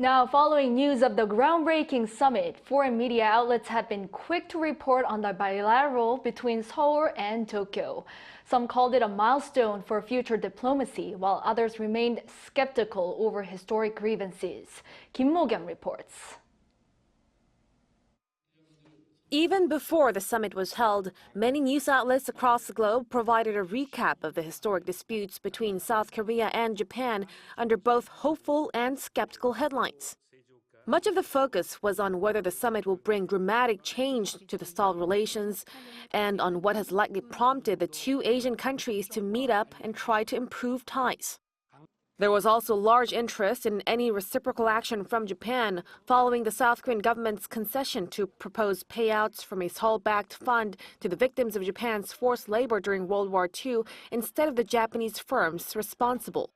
Now, following news of the groundbreaking summit, foreign media outlets have been quick to report on the bilateral between Seoul and Tokyo. Some called it a milestone for future diplomacy, while others remained skeptical over historic grievances. Mok-yeon reports. Even before the summit was held, many news outlets across the globe provided a recap of the historic disputes between South Korea and Japan under both hopeful and skeptical headlines. Much of the focus was on whether the summit will bring dramatic change to the stalled relations and on what has likely prompted the two Asian countries to meet up and try to improve ties. There was also large interest in any reciprocal action from Japan following the South Korean government's concession to propose payouts from a Seoul-backed fund to the victims of Japan's forced labor during World War II instead of the Japanese firms responsible.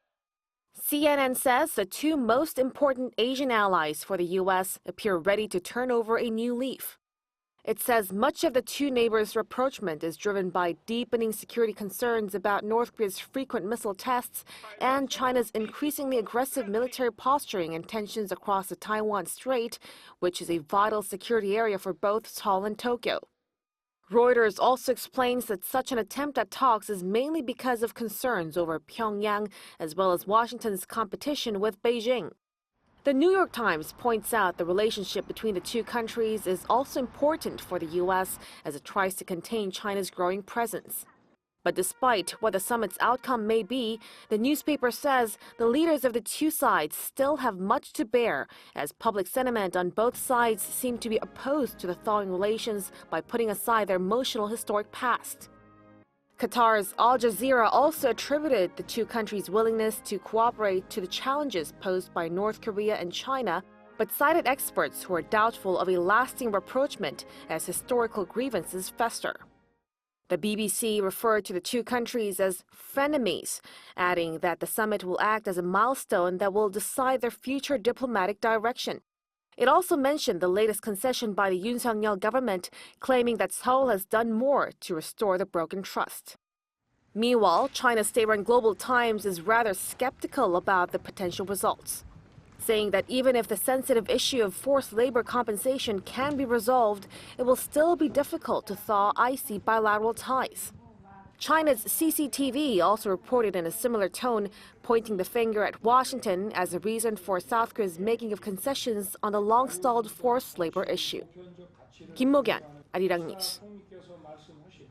CNN says the two most important Asian allies for the U.S. appear ready to turn over a new leaf. It says much of the two neighbors' rapprochement is driven by deepening security concerns about North Korea's frequent missile tests and China's increasingly aggressive military posturing and tensions across the Taiwan Strait, which is a vital security area for both Seoul and Tokyo. Reuters also explains that such an attempt at talks is mainly because of concerns over Pyongyang as well as Washington's competition with Beijing. The New York Times points out the relationship between the two countries is also important for the U.S. as it tries to contain China's growing presence. But despite what the summit's outcome may be, the newspaper says the leaders of the two sides still have much to bear, as public sentiment on both sides seem to be opposed to the thawing relations by putting aside their emotional historic past. Qatar's Al Jazeera also attributed the two countries' willingness to cooperate to the challenges posed by North Korea and China, but cited experts who are doubtful of a lasting rapprochement as historical grievances fester. The BBC referred to the two countries as frenemies, adding that the summit will act as a milestone that will decide their future diplomatic direction. It also mentioned the latest concession by the Yoon Suk-yeol government, claiming that Seoul has done more to restore the broken trust. Meanwhile, China's state-run Global Times is rather skeptical about the potential results, saying that even if the sensitive issue of forced labor compensation can be resolved, it will still be difficult to thaw icy bilateral ties. China's CCTV also reported in a similar tone, pointing the finger at Washington as a reason for South Korea's making of concessions on the long-stalled forced labor issue. Mok-yeon, Arirang News.